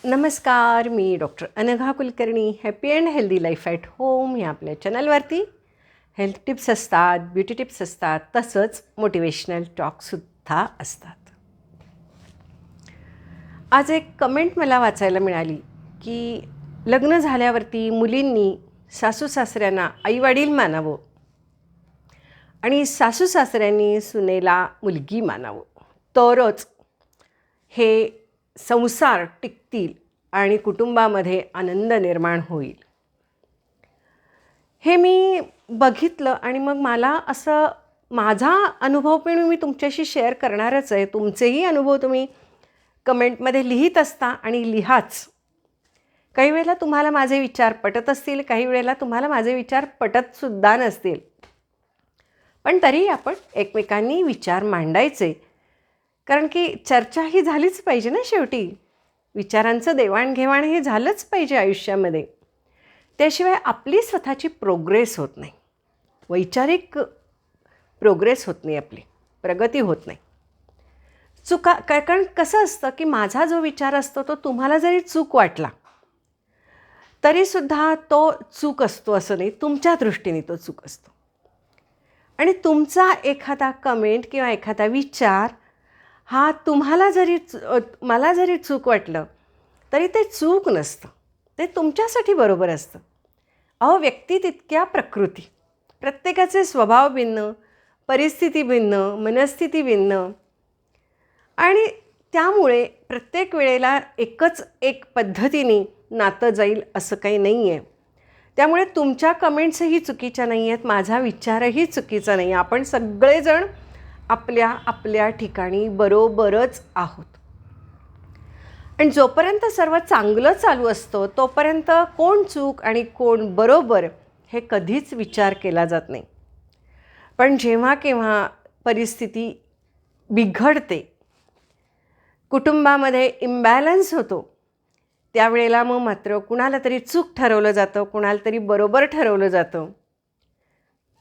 नमस्कार, मी doctor Anagha Kulkarni. Happy and healthy life at home या आपल्या चॅनलवरती हेल्थ टिप्स असतात, ब्युटी टिप्स असतात, तसंच मोटिवेशनल टॉकसुद्धा असतात. आज एक कमेंट मला वाचायला मिळाली की लग्न झाल्यावरती मुलींनी सासू सासऱ्यांना आईवडील मानावं आणि सासू सासऱ्यांनी सुनेला मुलगी मानावं, तरच हे संसार टिकतील आणि कुटुंबामध्ये आनंद निर्माण होईल. हे मी बघितलं आणि मग मला असं माझा अनुभव पण मी तुमच्याशी शेअर करणारच आहे. तुमचेही अनुभव तुम्ही कमेंटमध्ये लिहित असता आणि लिहाच. काही वेळेला तुम्हाला माझे विचार पटत असतील, काही वेळेला तुम्हाला माझे विचार पटतसुद्धा नसतील, पण तरीही आपण एकमेकांनी विचार मांडायचे. कारण की चर्चा ही झालीच पाहिजे ना. शेवटी विचारांचं देवाणघेवाण हे झालंच पाहिजे आयुष्यामध्ये. त्याशिवाय आपली स्वतःची प्रोग्रेस होत नाही, वैचारिक प्रोग्रेस होत नाही, आपली प्रगती होत नाही. कारण कसं असतं की माझा जो विचार असतो तो तुम्हाला जरी चूक वाटला तरीसुद्धा तो चूक असतो असं नाही, तुमच्या दृष्टीने तो चूक असतो. आणि तुमचा एखादा कमेंट किंवा एखादा विचार हा तुम्हाला जरी मला जरी चूक वाटलं तरी ते चूक नसतं, ते तुमच्यासाठी बरोबर असतं. अहो, व्यक्ती तितक्या प्रकृती, प्रत्येकाचे स्वभाव भिन्न, परिस्थिती भिन्न, मनस्थिती भिन्न, आणि त्यामुळे प्रत्येक वेळेला एकच एक पद्धतीने नातं जाईल असं काही नाही आहे. त्यामुळे तुमच्या कमेंट्सही चुकीच्या नाही आहेत, माझा विचारही चुकीचा नाही आहे. आपण सगळेजण आपल्या आपल्या ठिकाणी बरोबरच आहोत. आणि जोपर्यंत सर्व चांगलं चालू असतं तोपर्यंत कोण चूक आणि कोण बरोबर हे कधीच विचार केला जात नाही. पण जेव्हा केव्हा परिस्थिती बिघडते, कुटुंबामध्ये इम्बॅलन्स होतो, त्यावेळेला मग मात्र कुणाला तरी चूक ठरवलं जातं, कुणाला तरी बरोबर ठरवलं जातं.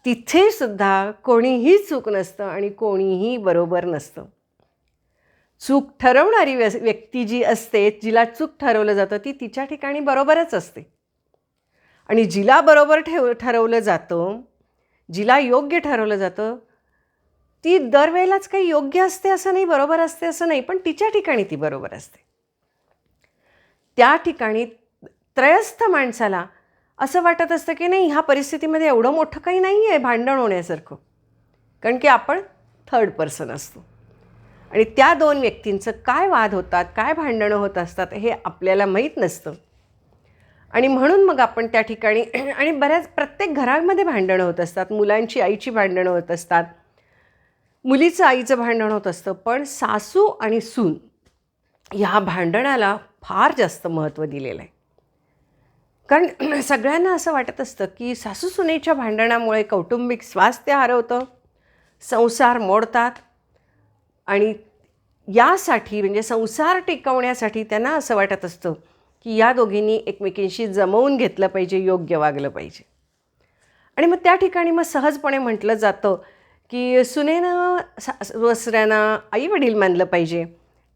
तिथेसुद्धा कोणीही चूक नसतं आणि कोणीही बरोबर नसतं. चूक ठरवणारी व्यक्ती जी असते, जिला चूक ठरवलं जातं, ती तिच्या ठिकाणी बरोबरच असते. आणि जिला बरोबर ठरवलं जातं, जिला योग्य ठरवलं जातं, ती दरवेळेलाच काही योग्य असते असं नाही, बरोबर असते असं नाही, पण तिच्या ठिकाणी ती बरोबर असते. त्या ठिकाणी त्रयस्थ माणसाला असं वाटत असतं की नाही, ह्या परिस्थितीमध्ये एवढं मोठं काही नाही आहे भांडण होण्यासारखं, कारण की आपण थर्ड पर्सन असतो. आणि त्या दोन व्यक्तींचं काय वाद होतात, काय भांडणं होत असतात हे आपल्याला माहीत नसतं. आणि म्हणून मग आपण त्या ठिकाणी आणि प्रत्येक घरामध्ये भांडणं होत असतात. मुलांची आईची भांडणं होत असतात, मुलीचं आईचं भांडण होत असतं. पण सासू आणि सून ह्या भांडणाला फार जास्त महत्त्व दिलेलं आहे. कारण सगळ्यांना असं वाटत असतं की सासू सुनेच्या भांडणामुळे कौटुंबिक स्वास्थ्य हरवतं, संसार मोडतात. आणि यासाठी म्हणजे संसार टिकवण्यासाठी त्यांना असं वाटत असतं की या दोघींनी एकमेकींशी जमवून घेतलं पाहिजे, योग्य वागलं पाहिजे. आणि मग त्या ठिकाणी मग सहजपणे म्हटलं जातं की सुनेनं सासू सासऱ्यांना आईवडील मानलं पाहिजे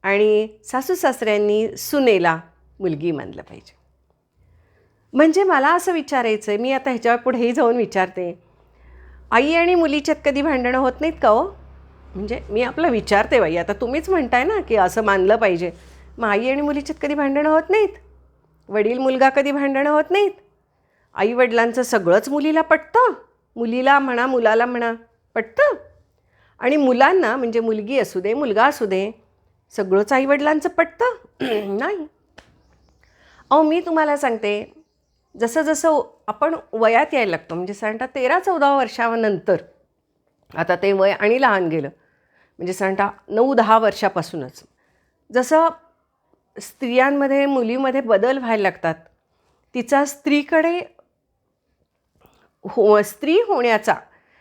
आणि सासू सासऱ्यांनी सुनेला मुलगी मानलं पाहिजे. म्हणजे मला असं विचारायचं आहे, मी आता ह्याच्यावर पुढेही जाऊन विचारते, आई आणि मुलीच्यात कधी भांडणं होत नाहीत का हो? म्हणजे मी आपलं विचारते बाई, आता तुम्हीच म्हणताय ना की असं मानलं पाहिजे. मग आई आणि मुलीच्यात कधी भांडणं होत नाहीत? वडील मुलगा कधी भांडणं होत नाहीत? आईवडिलांचं सगळंच मुलीला पटतं, मुलीला म्हणा मुलाला म्हणा पटतं. आणि मुलांना म्हणजे मुलगी असू दे मुलगा असू दे सगळंच आईवडिलांचं पटतं? नाही. अहो, मी तुम्हाला सांगते, जसं जसं आपण वयात यायला लागतो, म्हणजे साधारणतः 13-14 वर्षानंतर, आता ते वय आणि लहान गेलं, म्हणजे साधारणतः 9-10 वर्षापासूनच जसं स्त्रियांमध्ये मुलीमध्ये बदल व्हायला लागतात, तिचा स्त्रीकडे स्त्री होण्याचा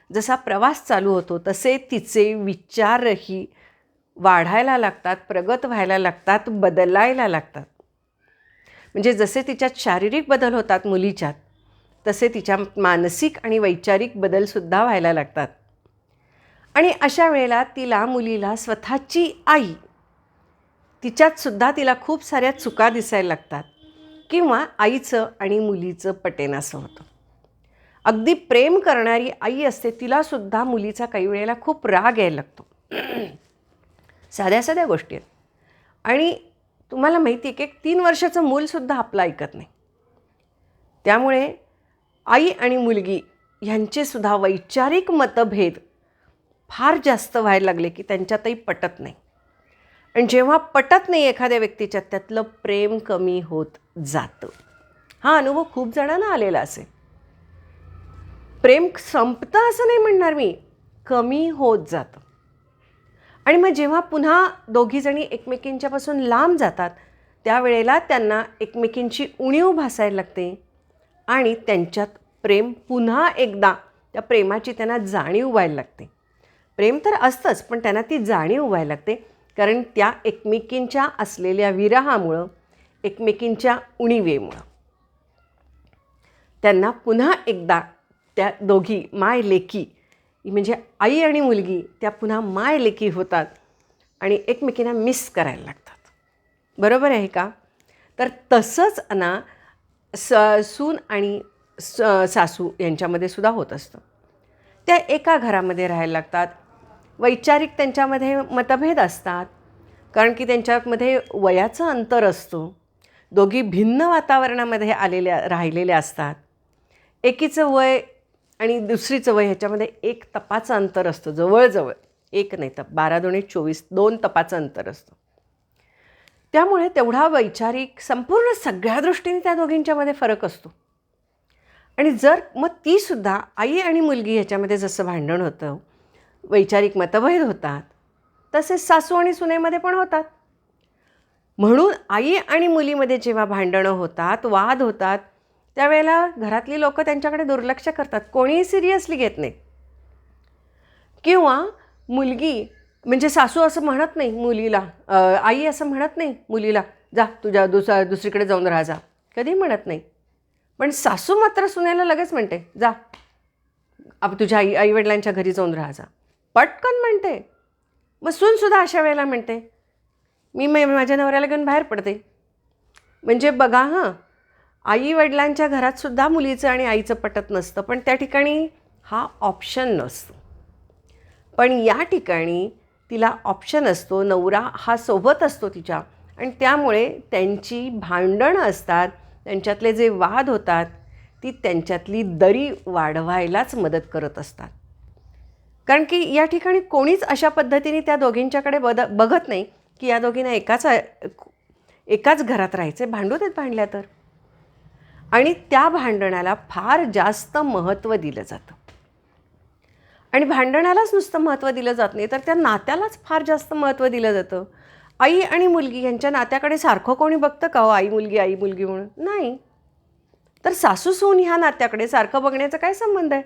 जसा प्रवास चालू होतो तसे तिचे विचारही वाढायला लागतात, प्रगत व्हायला लागतात, बदलायला लागतात. म्हणजे जसे तिच्यात शारीरिक बदल होतात मुलीच्यात, तसे तिच्या मानसिक आणि वैचारिक बदलसुद्धा व्हायला लागतात. आणि अशा वेळेला तिला मुलीला स्वतःची आई तिच्यातसुद्धा तिला खूप साऱ्या चुका दिसायला लागतात किंवा आईचं आणि मुलीचं पटेनासं होतं. अगदी प्रेम करणारी आई असते, तिलासुद्धा मुलीचा काही वेळेला खूप राग यायला लागतो. साध्या साध्या गोष्टी आहेत. आणि तुम्हाला माहिती आहे की 3 वर्षाचं मूलसुद्धा आपलं ऐकत नाही. त्यामुळे आई आणि मुलगी ह्यांचेसुद्धा वैचारिक मतभेद फार जास्त व्हायला लागले की त्यांच्यातही पटत नाही. आणि जेव्हा पटत नाही एखाद्या व्यक्तीच्यात, त्यातलं प्रेम कमी होत जातं. हा अनुभव खूप जणांना आलेला असेल. प्रेम संपतं असं नाही म्हणणार मी, कमी होत जातं. आणि मग जेव्हा पुन्हा दोघीजणी एकमेकींच्यापासून लांब जातात, त्यावेळेला त्यांना एकमेकींची उणीव भासायला लागते आणि त्यांच्यात प्रेम पुन्हा एकदा, त्या प्रेमाची त्यांना जाणीव व्हायला लागते. प्रेम तर असतंच, पण त्यांना ती जाणीव व्हायला लागते, कारण त्या एकमेकींच्या असलेल्या विरहामुळं, एकमेकींच्या उणीवेमुळं त्यांना पुन्हा एकदा त्या दोघी माय लेकी, म्हणजे आई आणि मुलगी, त्या पुन्हा माय लेकी होतात आणि एकमेकींना मिस करायला लागतात. बरोबर आहे का? तर तसंच ना सून आणि सासू यांच्यामध्ये सुद्धा होत असतं. त्या एका घरामध्ये राहायला लागतात. वैचारिक त्यांच्यामध्ये मतभेद असतात, कारण की त्यांच्यामध्ये वयाचं अंतर असतो. दोघी भिन्न वातावरणामध्ये राहिलेल्या असतात. एकीचं वय आणि दुसरीचं वय ह्याच्यामध्ये 1 तपाचं अंतर असतं, जवळजवळ. 1 नाही तर 12 दुणे 24, 2 तपाचं अंतर असतं. त्यामुळे तेवढा वैचारिक संपूर्ण सगळ्या दृष्टीने त्या दोघींच्यामध्ये फरक असतो. आणि जर मग तीसुद्धा आई आणि मुलगी ह्याच्यामध्ये जसं भांडण होतं, वैचारिक मतभेद होतात, तसेच सासू आणि सुनेमध्ये पण होतात. म्हणून आई आणि मुलीमध्ये जेव्हा भांडणं होतात, वाद होतात, त्यावेळेला घरातली लोकं त्यांच्याकडे दुर्लक्ष करतात, कोणीही सिरियसली घेत नाही. किंवा मुलगी, म्हणजे सासू असं म्हणत नाही मुलीला, आई असं म्हणत नाही मुलीला, जा तुझ्या दुसरीकडे जाऊन राहा जा, कधी म्हणत नाही. पण सासू मात्र सुनेला लगेच म्हणते, जा तुझ्या आईवडिलांच्या घरी जाऊन राहा जा, पटकन म्हणते. मग सूनसुद्धा अशा वेळेला म्हणते, मी माझ्या नवऱ्याला घेऊन बाहेर पडते. म्हणजे बघा हां, आईवडिलांच्या घरातसुद्धा मुलीचं आणि आईचं पटत नसतं, पण त्या ठिकाणी हा ऑप्शन नसतो. पण या ठिकाणी तिला ऑप्शन असतो, नवरा हा सोबत असतो तिच्या, आणि त्यामुळे त्यांची भांडणं असतात, त्यांच्यातले जे वाद होतात, ती त्यांच्यातली दरी वाढवायलाच मदत करत असतात. कारण की या ठिकाणी कोणीच अशा पद्धतीने त्या दोघींच्याकडे बघत नाही की या दोघींना एकाच घरात राहायचे, भांडू देत भांडल्या तर. आणि त्या भांडणाला फार जास्त महत्त्व दिलं जातं. आणि भांडणालाच नुसतं महत्त्व दिलं जात नाही, तर त्या नात्यालाच फार जास्त महत्त्व दिलं जातं. आई आणि मुलगी यांच्या नात्याकडे सारखं कोणी बघतं का हो, आई मुलगी म्हणून? नाही. तर सासू सून ह्या नात्याकडे सारखं बघण्याचा काय संबंध आहे?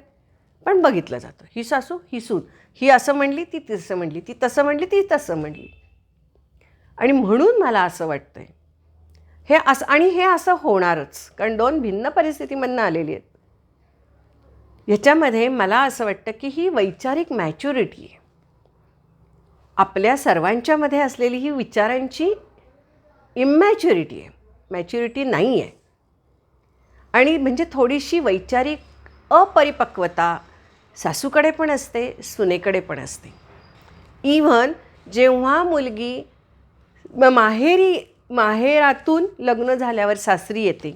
पण बघितलं जातं, ही सासू ही सून, ही असं म्हणली ती तसं म्हणली, ती तसं म्हणली ती तसं म्हणली. आणि म्हणून मला असं वाटतं आहे हे असं होणारच, कारण 2 भिन्न परिस्थितीमधनं आलेली आहेत. ह्याच्यामध्ये मला असं वाटतं की ही वैचारिक मॅच्युरिटी आहे. आपल्या सर्वांच्यामध्ये असलेली ही विचारांची इमॅच्युरिटी आहे, मॅच्युरिटी नाही आहे. आणि म्हणजे थोडीशी वैचारिक अपरिपक्वता सासूकडे पण असते, सुनेकडे पण असते. इव्हन जेव्हा मुलगी माहेरातून लग्न झाल्यावर सासरी येते,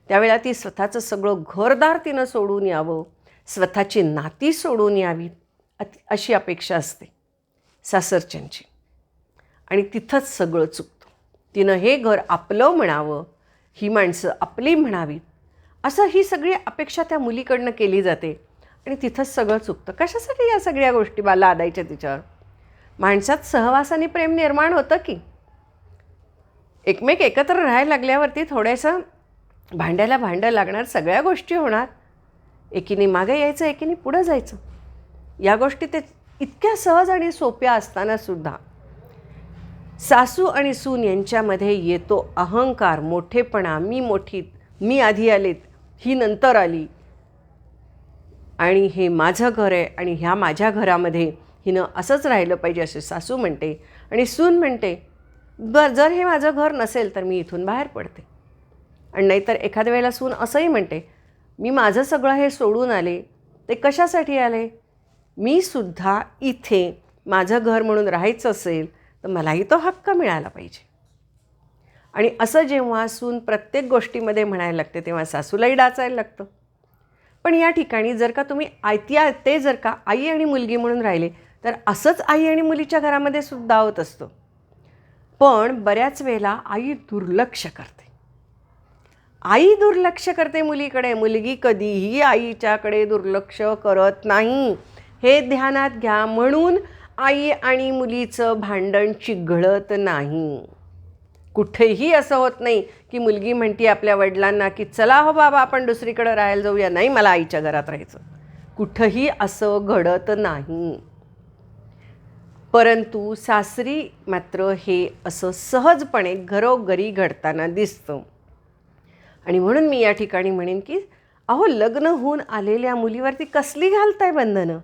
त्यावेळेला ती स्वतःचं सगळं घरदार तिनं सोडून यावं, स्वतःची नाती सोडून यावीत, अशी अपेक्षा असते सासरच्यांची. आणि तिथंच सगळं चुकतं. तिनं हे घर आपलं म्हणावं, ही माणसं आपली म्हणावीत, असं ही सगळी अपेक्षा त्या मुलीकडनं केली जाते. आणि तिथंच सगळं चुकतं. कशासाठी या सगळ्या गोष्टी लादायच्या तिच्यावर? माणसात सहवासाने प्रेम निर्माण होतं की एकमेक एकत्र राहायला लागल्यावरती थोडंसं भांड्याला भांडं लागणार, सगळ्या गोष्टी होणार. एकीने मागे यायचं, एकीने पुढं जायचं. या गोष्टी ते इतक्या सहज आणि सोप्या असतानासुद्धा सासू आणि सून यांच्यामध्ये येतो अहंकार, मोठेपणा, मी मोठी, मी आधी आलेत, ही नंतर आली, आणि हे माझं घर आहे आणि ह्या माझ्या घरामध्ये हिनं असंच राहिलं पाहिजे असे सासू म्हणते. आणि सून म्हणते, जर हे माझं घर नसेल तर मी इथून बाहेर पडते. आणि नाहीतर एखाद्या वेळेला सून असंही म्हणते, मी माझं सगळं हे सोडून आले, ते कशासाठी आले? मी सुद्धा इथे माझं घर म्हणून राहायचं असेल तर मलाही तो हक्क मिळाला पाहिजे. आणि असं जेव्हा सून प्रत्येक गोष्टीमध्ये म्हणायला लागते तेव्हा सासूलाही डाचायला लागतं. पण या ठिकाणी जर का तुम्ही ते जर का आई आणि मुलगी म्हणून राहिले तर असंच आई आणि मुलीच्या घरामध्ये सुद्धा होत असतं. पण बऱ्याच वेळेला आई दुर्लक्ष करते. आई दुर्लक्ष करते मुलीकडे, मुलगी कधीही आईच्याकडे दुर्लक्ष करत नाही. हे ध्यानात घ्या. म्हणून आई आणि मुलीचं भांडण चिघळत नाही. कुठेही असं होत नाही की मुलगी म्हणते आपल्या वडिलांना की चला हो बाबा आपण दुसरीकडे राहायला जाऊया, नाही मला आईच्या घरात राहायचं. कुठंही असं घडत नाही. परंतु सासरी मात्र हे असं सहजपणे घरोघरी घडताना दिसतं. आणि म्हणून मी या ठिकाणी म्हणेन की अहो, लग्न होऊन आलेल्या मुलीवरती कसली घालताय बंधनं?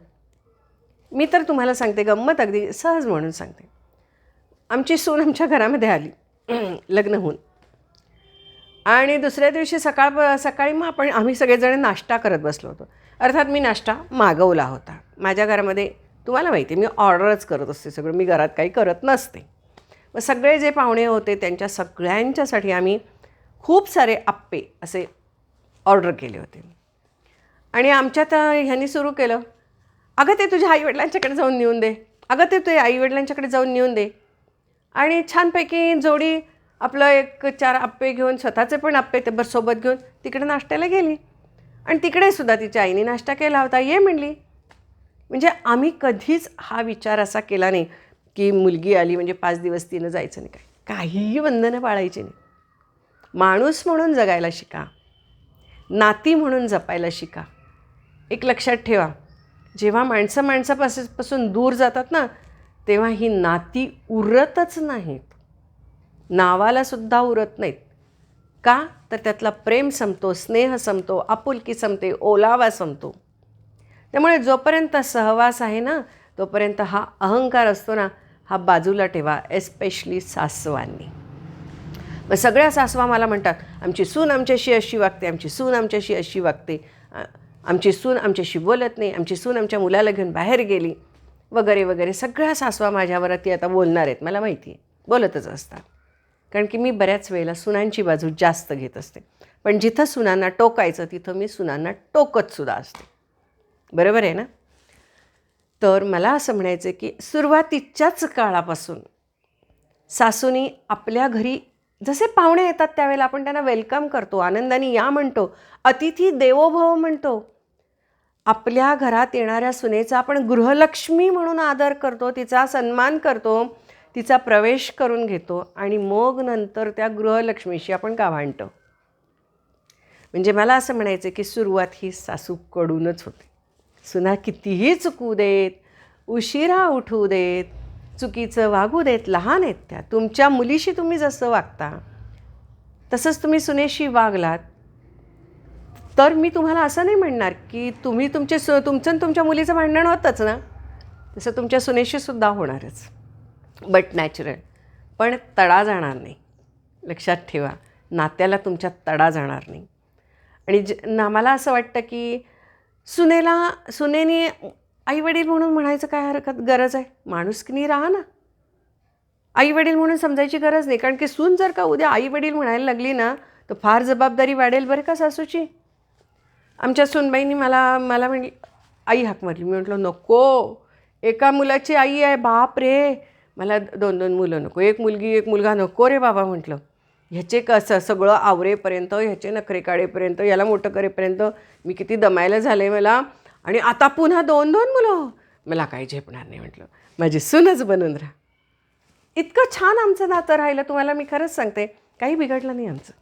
मी तर तुम्हाला सांगते, गंमत अगदी सहज म्हणून सांगते. आमची सून आमच्या घरामध्ये आली लग्न होऊन, आणि दुसऱ्या दिवशी सकाळी मग आम्ही सगळेजण नाश्ता करत बसलो होतो. अर्थात मी नाश्ता मागवला होता. माझ्या घरामध्ये तुम्हाला माहिती आहे मी ऑर्डरच करत असते सगळं, मी घरात काही करत नसते. मग सगळे जे पाहुणे होते त्यांच्या सगळ्यांच्यासाठी आम्ही खूप सारे आप्पे असे ऑर्डर केले होते. आणि आमच्यात ह्यांनी सुरू केलं, अगं ते तुझ्या आईवडिलांच्याकडे जाऊन नेऊन दे, अगं ते आईवडिलांच्याकडे जाऊन नेऊन दे. आणि छानपैकी जोडी आपलं 1-4 आप्पे घेऊन, स्वतःचे पण आप्पे ते सोबत घेऊन तिकडे नाश्त्याला गेली. आणि तिकडे सुद्धा तिच्या आईने नाश्ता केला होता, ये म्हणली. म्हणजे आम्ही कधीच हा विचार असा केला नाही की मुलगी आली म्हणजे 5 दिवस तिनं जायचं नाही, काहीही बंधनं पाळायची नाही. माणूस म्हणून जगायला शिका, नाती म्हणून जपायला शिका. एक लक्षात ठेवा, जेव्हा माणसापासून दूर जातात ना तेव्हा ही नाती उरतच नाहीत, नावालासुद्धा उरत नाहीत. का? तर त्यातला प्रेम संपतो, स्नेह संपतो, आपुलकी संपते, ओलावा संपतो. त्यामुळे जोपर्यंत सहवास आहे ना तोपर्यंत हा अहंकार असतो ना, हा बाजूला ठेवा, एस्पेशली सासवांनी. मग सगळ्या सासवा मला म्हणतात, आमची सून आमच्याशी अशी वागते, आमची सून आमच्याशी अशी वागते, आमची सून आमच्याशी बोलत नाही, आमची सून आमच्या मुलाला घेऊन बाहेर गेली, वगैरे वगैरे. सगळ्या सासवा माझ्यावरती आता बोलणार आहेत, मला माहिती आहे, बोलतच असतात. कारण की मी बऱ्याच वेळेला सुनांची बाजू जास्त घेत असते. पण जिथं सुनांना टोकायचं तिथं मी सुनांना टोकतसुद्धा असते. बरोबर आहे ना? तर मला असं म्हणायचं की सुरुवातीच्याच काळापासून सासूनी आपल्या घरी जसे पाहुणे येतात त्यावेळेला आपण त्यांना वेलकम करतो, आनंदाने या म्हणतो, अतिथी देवो भव म्हणतो. आपल्या घरात येणाऱ्या सुनेचा आपण गृहलक्ष्मी म्हणून आदर करतो, तिचा सन्मान करतो, तिचा प्रवेश करून घेतो आणि मग नंतर त्या गृहलक्ष्मीशी आपण का भांडतो. म्हणजे मला असं म्हणायचं की सुरुवात ही सासूकडूनच होते. सुना कितीही चुकू देत, उशिरा उठू देत, चुकीचं वागू देत, लहान आहेत त्या, तुमच्या मुलीशी तुम्ही जसं वागता तसंच तुम्ही सुनेशी वागलात तर मी तुम्हाला असं नाही म्हणणार की तुमचं तुमच्या मुलीचं भांडण होतंच ना, तसं तुमच्या सुनेशी सुद्धा होणारच, बट नॅचरल. पण तडा जाणार नाही, लक्षात ठेवा, नात्याला तुमच्या तडा जाणार नाही. आणि मला असं वाटतं की सुनेने आईवडील म्हणून म्हणायचं काय गरज आहे? माणुसकीने राहा ना, आईवडील म्हणून समजायची गरज नाही. कारण की सून जर का उद्या आईवडील म्हणायला लागली ना तर फार जबाबदारी वाढेल बरं का सासूची. आमच्या सूनबाईंनी मला म्हणली, आई हाक मारली. मी म्हटलं नको, एका मुलाची आई आहे, बाप रे, मला 2-2 मुलं नको, एक मुलगी एक मुलगा नको रे बाबा. म्हटलं ह्याचे कसं सगळं आवरेपर्यंत, ह्याचे नखरे काढेपर्यंत, याला मोठं करेपर्यंत मी किती दमायला झाले मला, आणि आता पुन्हा 2-2 मुलं, मला काही झेपणार नाही. म्हटलं माझी सूनच बनून राहा. इतकं छान आमचं नातं राहिलं, तुम्हाला मी खरंच सांगते, काही बिघडलं नाही आमचं,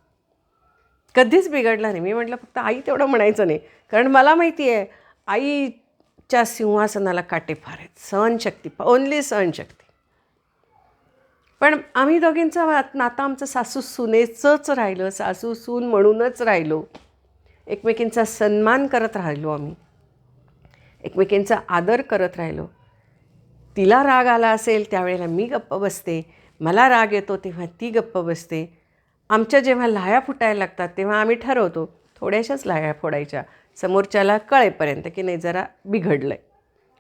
कधीच बिघडलं नाही. मी म्हटलं फक्त आई तेवढं म्हणायचं नाही, कारण मला माहिती आहे आईच्या सिंहासनाला काटे फार आहेत, सहनशक्ती, ओनली सहनशक्ती. पण आम्ही दोघींचं नातं आमचं सासू सुनेचंच राहिलं, सासू सून म्हणूनच राहिलो. एकमेकींचा सन्मान करत राहिलो आम्ही, एकमेकींचा आदर करत राहिलो. तिला राग आला असेल त्यावेळेला मी गप्प बसते, मला राग येतो तेव्हा ती गप्प बसते. आमच्या जेव्हा लाह्या फुटायला लागतात तेव्हा आम्ही ठरवतो थोड्याशाच लाह्या फोडायच्या, समोरच्याला कळेपर्यंत की नाही जरा बिघडलं आहे.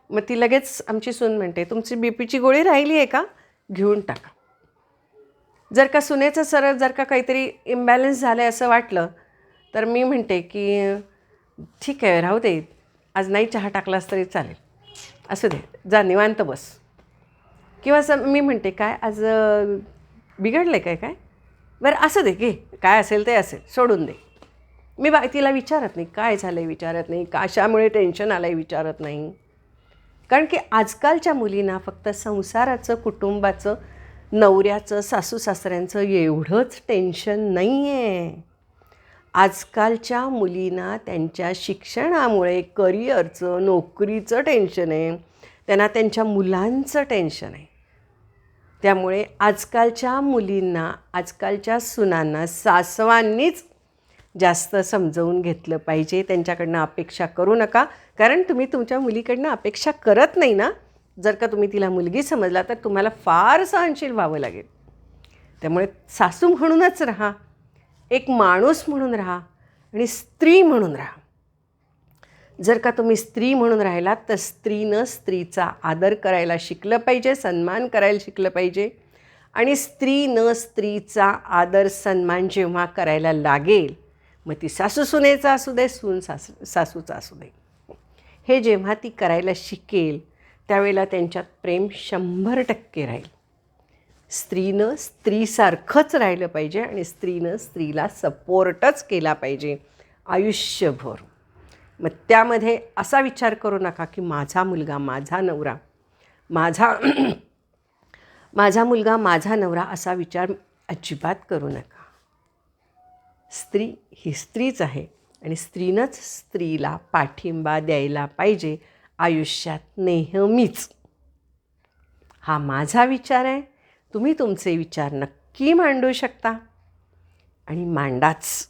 मग ती लगेच आमची सून म्हणते, तुमची बीपीची गोळी राहिली आहे का, घेऊन टाका. जर का सुनेचं सरळ जर का काहीतरी इम्बॅलन्स झालं आहे असं वाटलं तर मी म्हणते की ठीक आहे राहू दे, आज नाही चहा टाकलास तरी चालेल, असू दे, जा निवांत बस. किंवा असं मी म्हणते काय आज बिघडलं आहे काय काय, बरं असं दे घे, काय असेल ते असेल, सोडून दे. मी तिला विचारत नाही काय झालं आहे, विचारत नाही कशामुळे टेन्शन आलं आहे, विचारत नाही. कारण की आजकालच्या मुलींना फक्त संसाराचं, कुटुंबाचं, नवऱ्याचं, सासू सासऱ्यांचं एवढंच टेन्शन नाही आहे. आजकालच्या मुलींना त्यांच्या शिक्षणामुळे करिअरचं, नोकरीचं टेन्शन आहे, त्यांना त्यांच्या मुलांचं टेन्शन आहे. त्यामुळे आजकालच्या मुलींना, आजकालच्या सुनांना सासवांनीच जास्त समजवून घेतलं पाहिजे. त्यांच्याकडनं अपेक्षा करू नका, कारण तुम्ही तुमच्या मुलीकडनं अपेक्षा करत नाही ना. जर का तुम्ही तिला मुलगी समजला तर तुम्हाला फार सहनशील व्हावं लागेल. त्यामुळे सासू म्हणूनच राहा, एक माणूस म्हणून राहा आणि स्त्री म्हणून राहा. जर का तुम्ही स्त्री म्हणून राहिलात तर स्त्रीनं स्त्रीचा आदर करायला शिकलं पाहिजे, सन्मान करायला शिकलं पाहिजे. आणि स्त्रीनं स्त्रीचा आदर सन्मान जेव्हा करायला लागेल, मग ती सासू सुनेचा असू दे, सून सासूचा असू दे, हे जेव्हा ती करायला शिकेल त्यावेळेला त्यांच्यात प्रेम 100% राहील. स्त्रीनं स्त्रीसारखंच राहिलं पाहिजे आणि स्त्रीनं स्त्रीला सपोर्टच केला पाहिजे आयुष्यभर. मग त्यामध्ये असा विचार करू नका की माझा मुलगा, माझा नवरा, माझा मुलगा, माझा नवरा, असा विचार अजिबात करू नका. स्त्री ही स्त्रीच आहे आणि स्त्रीनंच स्त्रीला पाठिंबा द्यायला पाहिजे आयुष्यात नेहमीच. हा माझा विचार आहे. तुम्ही तुमचे विचार नक्की मांडू शकता आणि मांडाच.